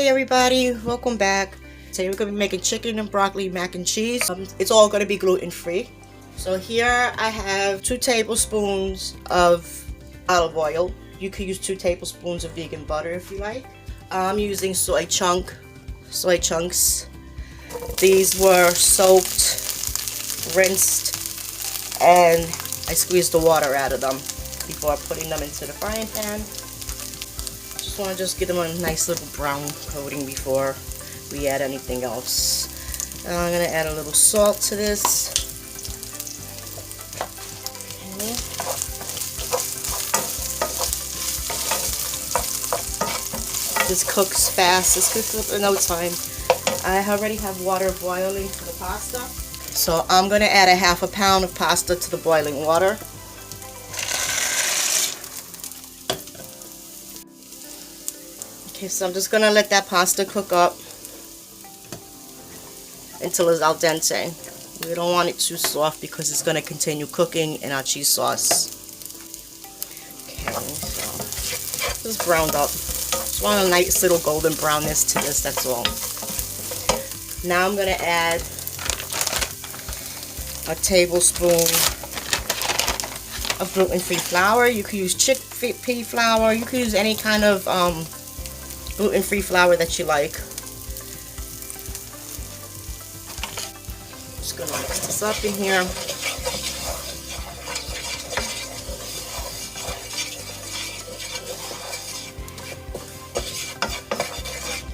everybody, welcome back. Today we're going to be making chicken and broccoli mac and cheese. It's all going to be gluten free. So here I have 2 tablespoons of olive oil. You could use 2 tablespoons of vegan butter if you like. I'm using soy chunks. These were soaked, rinsed, and I squeezed the water out of them before putting them into the frying pan. Want to just give them a nice little brown coating before we add anything else. I'm going to add a little salt to this. Okay. This cooks fast. This cooks in no time. I already have water boiling for the pasta, so I'm going to add a half a pound of pasta to the boiling water. Okay, so I'm just going to let that pasta cook up until it's al dente. We don't want it too soft because it's going to continue cooking in our cheese sauce. Okay, so it's browned up. Just want a nice little golden brownness to this, that's all. Now I'm going to add a tablespoon of gluten-free flour. You could use chickpea flour. You could use any kind of gluten-free flour that you like. Just gonna mix this up in here.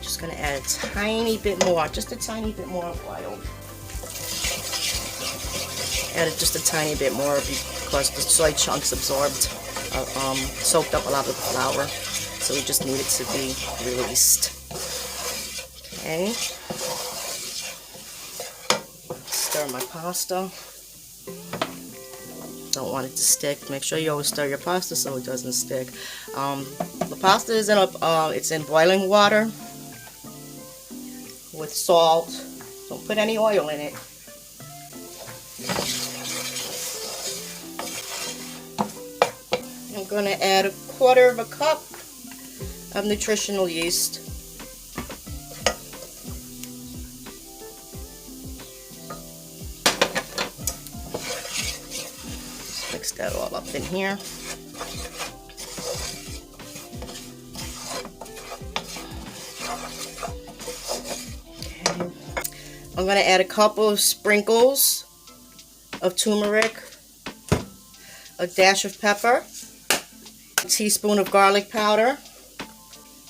Just gonna add a tiny bit more, just a tiny bit more oil. Added just a tiny bit more because the soy chunks soaked up a lot of the flour. So we just need it to be released. Okay. Stir my pasta. Don't want it to stick. Make sure you always stir your pasta so it doesn't stick. The pasta is it's in boiling water with salt. Don't put any oil in it. I'm going to add 1/4 cup of nutritional yeast. Just mix that all up in here. Okay. I'm going to add a couple of sprinkles of turmeric, a dash of pepper, a teaspoon of garlic powder,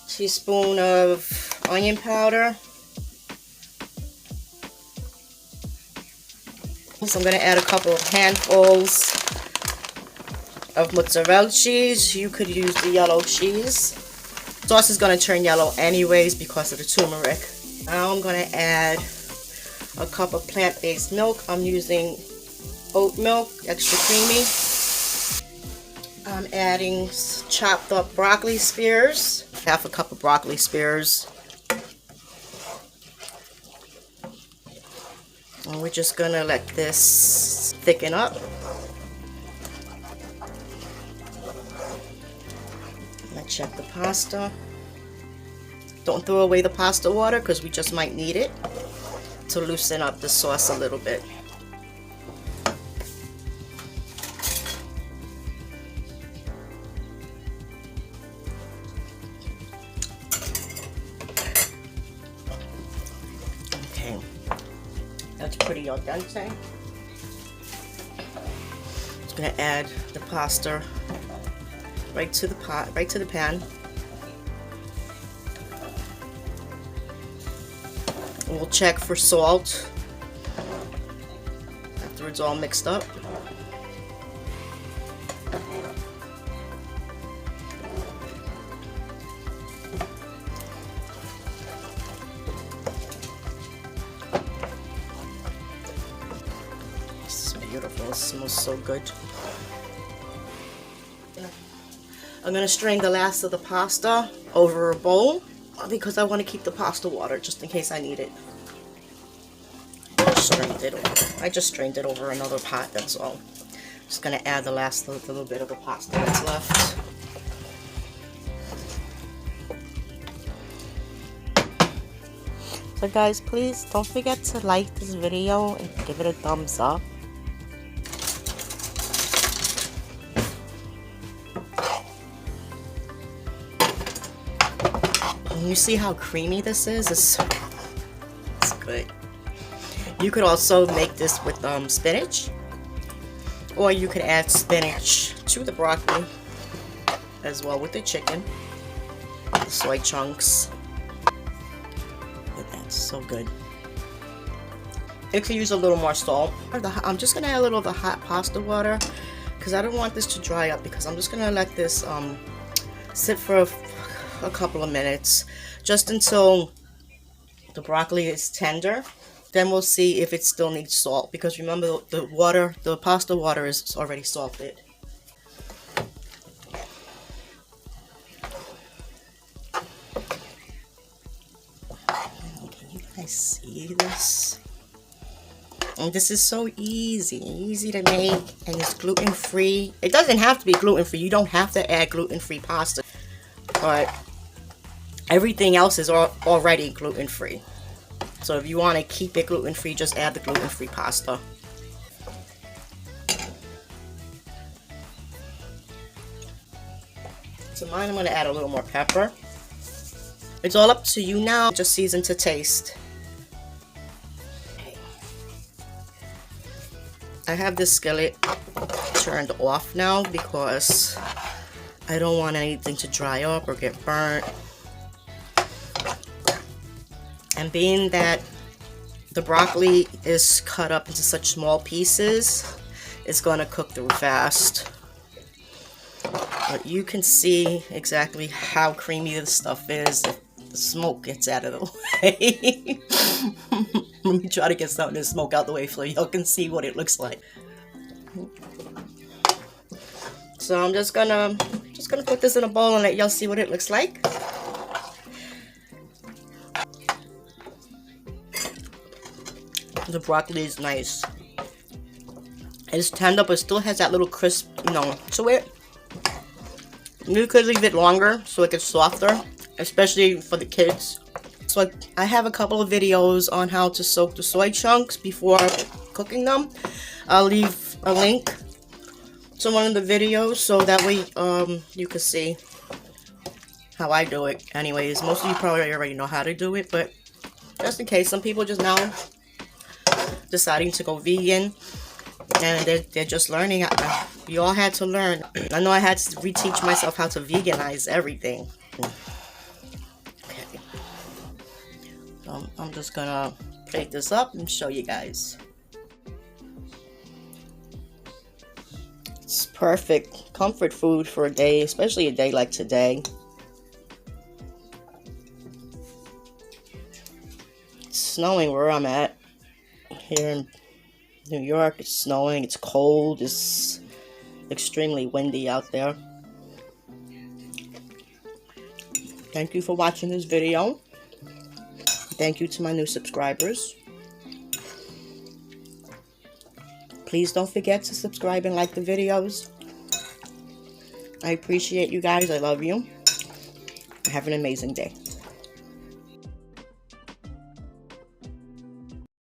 teaspoon of onion powder. So I'm going to add a couple of handfuls of mozzarella cheese. You could use the yellow cheese. Sauce is going to turn yellow anyways because of the turmeric. Now I'm going to add a cup of plant-based milk. I'm using oat milk, extra creamy. I'm adding chopped up broccoli spears. Half a cup of broccoli spears. And we're just gonna let this thicken up. I check the pasta. Don't throw away the pasta water because we just might need it to loosen up the sauce a little bit. That's pretty al dente. Just gonna add the pasta right to the pan. And we'll check for salt after it's all mixed up. Beautiful, it smells so good. I'm going to strain the last of the pasta over a bowl because I want to keep the pasta water just in case I need it. I just strained it over another pot, that's all. Just going to add the last little bit of the pasta that's left. So guys, please don't forget to like this video and give it a thumbs up. And you see how creamy this is? It's good. You could also make this with spinach, or you could add spinach to the broccoli as well with the chicken, the soy chunks. That's so good. It could use a little more salt. I'm just gonna add a little of the hot pasta water because I don't want this to dry up, because I'm just gonna let this sit for a couple of minutes, just until the broccoli is tender. Then we'll see if it still needs salt, because remember the pasta water is already salted. Can you guys see this? And this is so easy to make, and it's gluten-free. It doesn't have to be gluten-free. You don't have to add gluten-free pasta, but everything else is already gluten-free. So if you want to keep it gluten-free, just add the gluten-free pasta. To mine, I'm going to add a little more pepper. It's all up to you now. Just season to taste. Okay. I have this skillet turned off now because I don't want anything to dry up or get burnt. And being that the broccoli is cut up into such small pieces, it's going to cook through fast. But you can see exactly how creamy this stuff is if the smoke gets out of the way. Let me try to get some of this smoke out the way so y'all can see what it looks like. So I'm just gonna put this in a bowl and let y'all see what it looks like. The broccoli is nice. It's tender, but still has that little crisp, to it. You could leave it longer so it gets softer, especially for the kids. So I have a couple of videos on how to soak the soy chunks before cooking them. I'll leave a link to one of the videos so that way you can see how I do it. Anyways, most of you probably already know how to do it, but just in case, some people just now deciding to go vegan and they're just learning. You all had to learn. I know I had to reteach myself how to veganize everything. Okay, so I'm just gonna plate this up and show you guys. It's perfect comfort food for a day, especially a day like today. It's snowing where I'm at. Here in New York, it's snowing, it's cold, it's extremely windy out there. Thank you for watching this video. Thank you to my new subscribers. Please don't forget to subscribe and like the videos. I appreciate you guys. I love you. Have an amazing day.